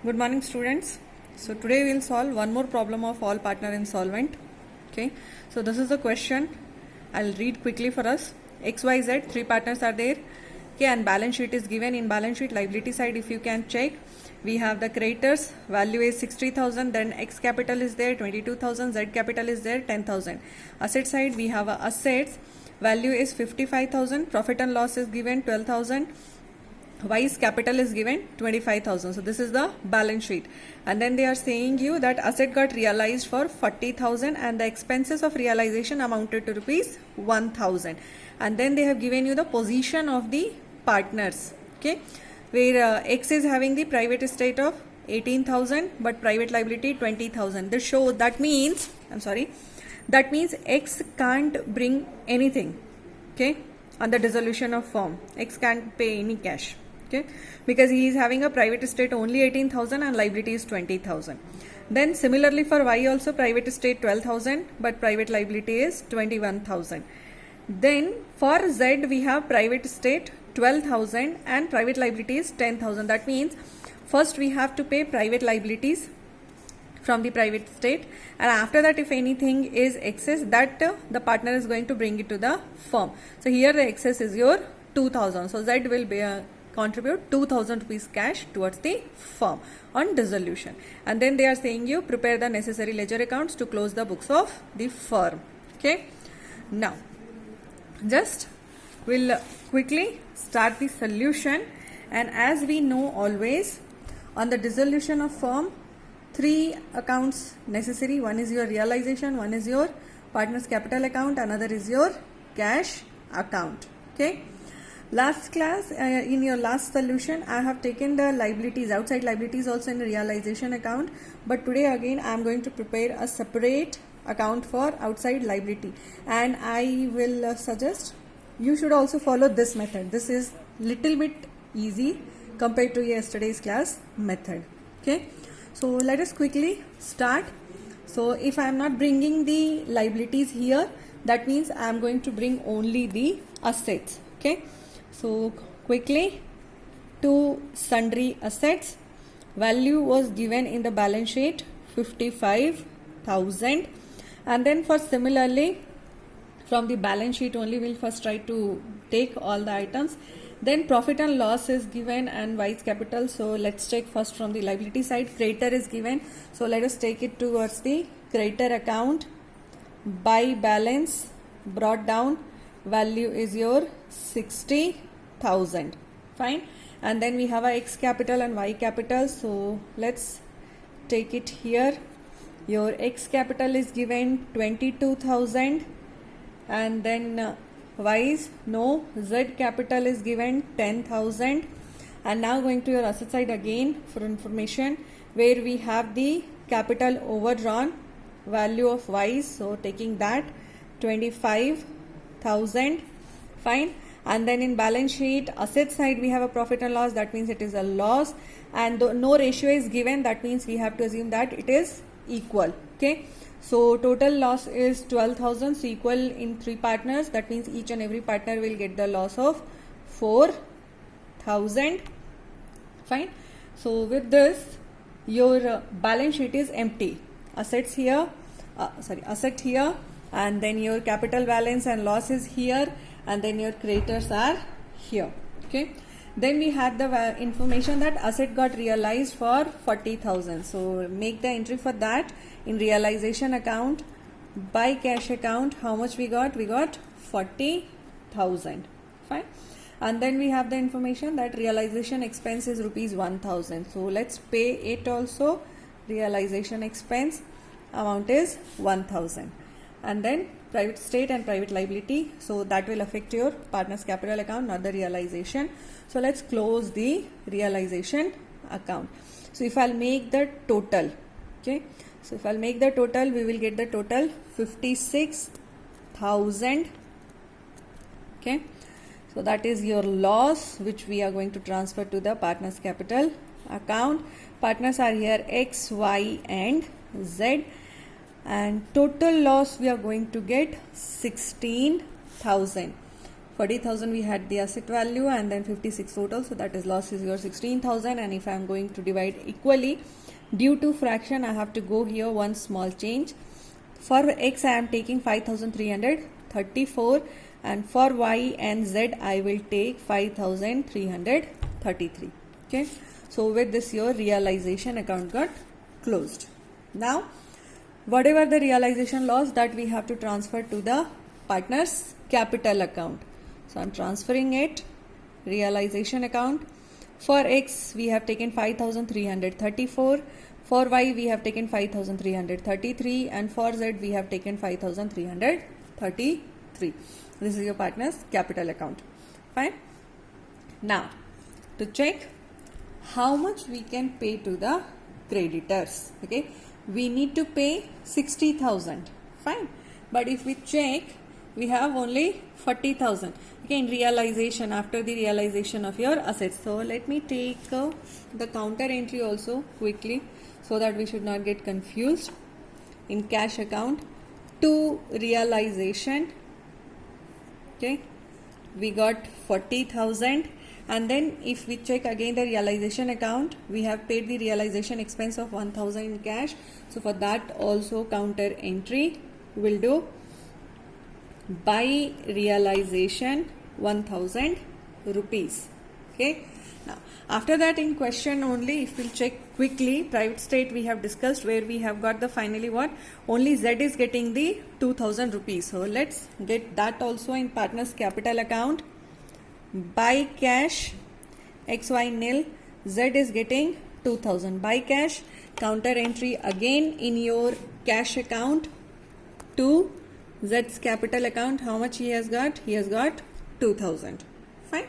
Good morning, students. So today we'll solve one more problem of all partner insolvent. Okay, so this is the question. I'll read quickly for us. XYZ, three partners are there. Okay, and balance sheet is given. In balance sheet liability side, if you can check, we have the creditors value is 60,000, then X capital is there 22,000, Z capital is there 10,000. Asset side, we have assets value is 55,000, profit and loss is given 12,000. Y's capital is given 25,000. So this is the balance sheet, and then they are saying you that asset got realized for 40,000 and the expenses of realization amounted to rupees 1,000, and then they have given you the position of the partners. Okay, where X is having the private estate of 18,000 but private liability 20,000. This show that means that means X can't bring anything. Okay, on the dissolution of firm, X can't pay any cash. Okay, because he is having a private estate only 18,000 and liability is 20,000. Then similarly for Y also, private estate 12,000 but private liability is 21,000. Then for Z we have private estate 12,000 and private liability is 10,000. That means first we have to pay private liabilities from the private estate, and after that if anything is excess, that the partner is going to bring it to the firm. So here the excess is your 2,000. So Z will be contribute 2,000 rupees cash towards the firm on dissolution, and then they are saying you prepare the necessary ledger accounts to close the books of the firm. Okay, now just we'll quickly start the solution, and as we know always on the dissolution of firm, three accounts necessary. One is your realization, one is your partner's capital account, another is your cash account. Okay, last class in your last solution I have taken the liabilities, outside liabilities also in the realization account, but today again I am going to prepare a separate account for outside liability, and I will suggest you should also follow this method. This is little bit easy compared to yesterday's class method. Okay, so let us quickly start. So if I am not bringing the liabilities here, that means I am going to bring only the assets. Okay, so quickly, to sundry assets, value was given in the balance sheet 55,000, and then for similarly from the balance sheet only we'll first try to take all the items. Then profit and loss is given and Y's capital. So let's take first from the liability side. Creditor is given, so let us take it towards the creditor account. By balance brought down, value is your 60,000. Fine, and then we have a X capital and Y capital. So let's take it here. Your X capital is given 22,000, and then Y's no, Z capital is given 10,000. And now going to your asset side again for information, where we have the capital overdrawn, value of Y's, so taking that 25,000. Fine, and then in balance sheet asset side we have a profit and loss, that means it is a loss, and no ratio is given, that means we have to assume that it is equal. Okay, so total loss is 12,000, so equal in three partners, that means each and every partner will get the loss of 4,000. Fine, so with this your balance sheet is empty. Assets here, asset here, and then your capital balance and loss is here, and then your creditors are here. Okay, then we had the information that asset got realized for 40,000. So make the entry for that in realization account. By cash account, how much we got? We got 40,000. Fine, and then we have the information that realization expense is rupees 1,000. So let's pay it also. Realization expense amount is 1,000, and then private estate and private liability, so that will affect your partner's capital account, not the realization. So let's close the realization account. So if I'll make the total, okay, so if I'll make the total, we will get the total 56,000. Okay, so that is your loss which we are going to transfer to the partner's capital account. Partners are here X, Y and Z, and total loss we are going to get 16,000. 40,000 we had the asset value, and then 56 total, so that is loss is your 16,000. And if I am going to divide equally due to fraction, I have to go here one small change. For x I am taking 5,334, and for y and z I will take 5,333. Okay, so with this your realization account got closed. Now whatever the realization loss, that we have to transfer to the partner's capital account. So I am transferring it, realization account. For x we have taken 5,334, for y we have taken 5,333, and for z we have taken 5,333. This is your partner's capital account. Fine. Now to check how much we can pay to the creditors, okay, we need to pay 60,000. Fine. But if we check, we have only 40,000, okay, in realization, after the realization of your assets. So let me take the counter entry also quickly, so that we should not get confused. In cash account to realization, okay, we got 40,000. And then if we check again the realization account, we have paid the realization expense of 1,000 in cash. So for that also counter entry will do by realization 1,000 rupees. Okay. Now after that, in question only, if we'll check quickly, private state we have discussed, where we have got the finally what, only Z is getting the 2,000 rupees. So let's get that also in partner's capital account. By cash XY nil, Z is getting 2,000 by cash. Counter entry again in your cash account to Z's capital account. How much he has got? He has got 2,000. Fine.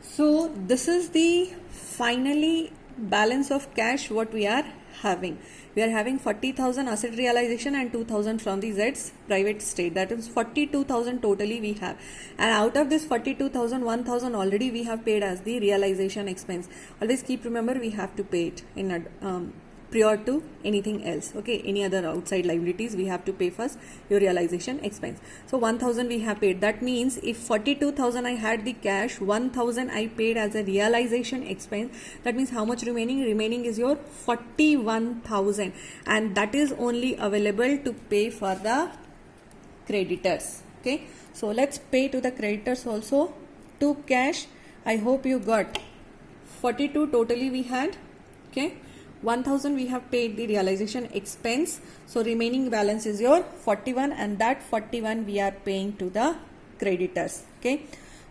So this is the finally balance of cash what we are having. We are having 40,000 asset realization and 2,000 from the Z's private state. That is 42,000 totally we have. And out of this 42,000, 1,000 already we have paid as the realization expense. Always keep remember, we have to pay it in prior to anything else. Okay, any other outside liabilities we have to pay first your realization expense. So 1,000 we have paid. That means if 42,000 I had the cash, 1,000 I paid as a realization expense. That means how much remaining? Remaining is your 41,000, and that is only available to pay for the creditors. Okay, so let's pay to the creditors also. To cash, I hope you got 42 totally we had. Okay, 1,000 we have paid the realization expense, so remaining balance is your 41, and that 41 we are paying to the creditors. Okay,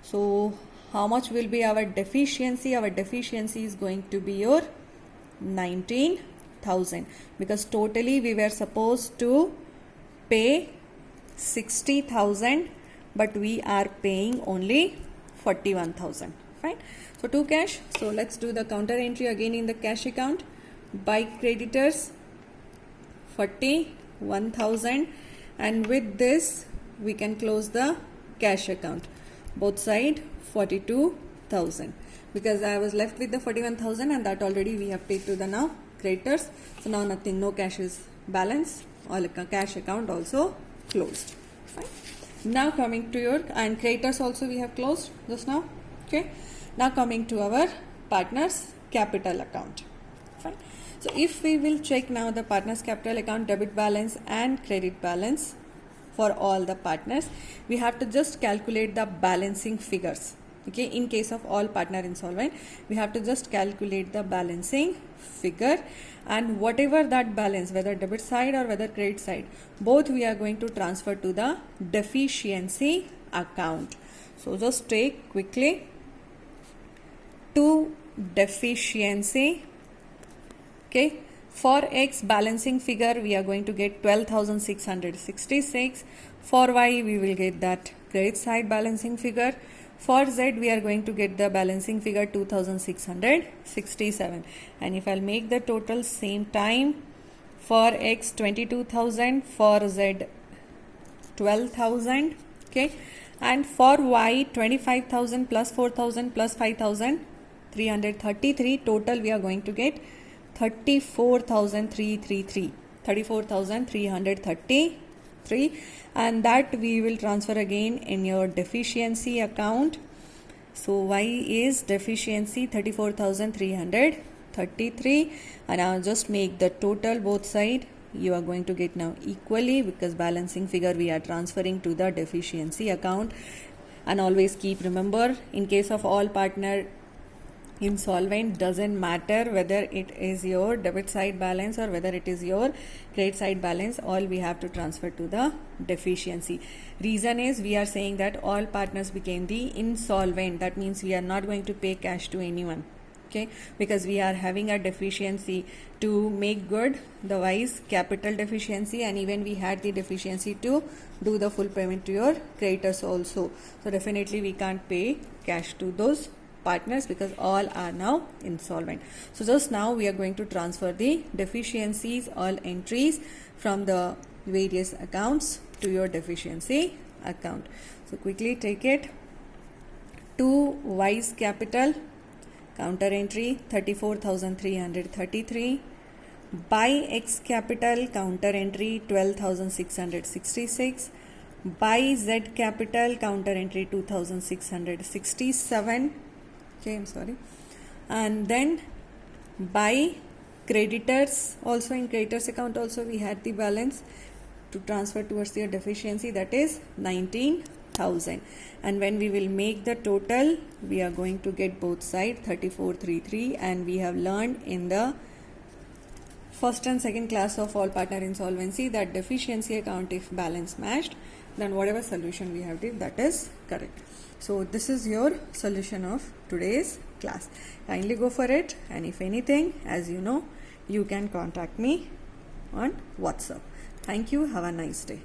so how much will be our deficiency? Our deficiency is going to be your 19,000, because totally we were supposed to pay 60,000, but we are paying only 41,000. Fine. So to cash, so let's do the counter entry again in the cash account. By creditors 41,000, and with this we can close the cash account, both side 42,000, because I was left with the 41,000, and that already we have paid to the now creditors. So now nothing, no cash is balance, all cash account also closed. Fine. Now coming to your, and creditors also we have closed just now. Okay, now coming to our partners capital account. Fine. So if we will check now the partners capital account debit balance and credit balance for all the partners, we have to just calculate the balancing figures. Okay, in case of all partner insolvent, we have to just calculate the balancing figure, and whatever that balance, whether debit side or whether credit side, both we are going to transfer to the deficiency account. So just take quickly to deficiency. Okay, for X balancing figure we are going to get 12,666. For Y we will get that credit side balancing figure. For Z we are going to get the balancing figure 2,667. And if I'll make the total same time, for X 22,000, for Z 12,000. Okay, and for Y 25,000 plus 4,000 plus 5,333. Total we are going to get 34,333. 3, and that we will transfer again in your deficiency account. So y is deficiency 34,333, and I'll just make the total both side. You are going to get now equally, because balancing figure we are transferring to the deficiency account. And always keep remember, in case of all partner insolvent, doesn't matter whether it is your debit side balance or whether it is your credit side balance, all we have to transfer to the deficiency. Reason is we are saying that all partners became the insolvent. That means we are not going to pay cash to anyone. Okay, because we are having a deficiency to make good the wise capital deficiency, and even we had the deficiency to do the full payment to your creditors also. So definitely we can't pay cash to those partners because all are now insolvent. So just now we are going to transfer the deficiencies, all entries from the various accounts to your deficiency account. So quickly take it. To wise capital, counter entry 34,333. By X capital, counter entry 12,666. By Z capital, counter entry 2,667. Okay, I'm sorry. And then by creditors, also in creditors account also we had the balance to transfer towards your deficiency, that is 19,000. And when we will make the total, we are going to get both side 3433, and we have learned in the first and second class of all partner insolvency that deficiency account, if balance matched, then whatever solution we have did, that is correct. So this is your solution of today's class. Kindly go for it, and if anything, as you know, you can contact me on WhatsApp. Thank you. Have a nice day.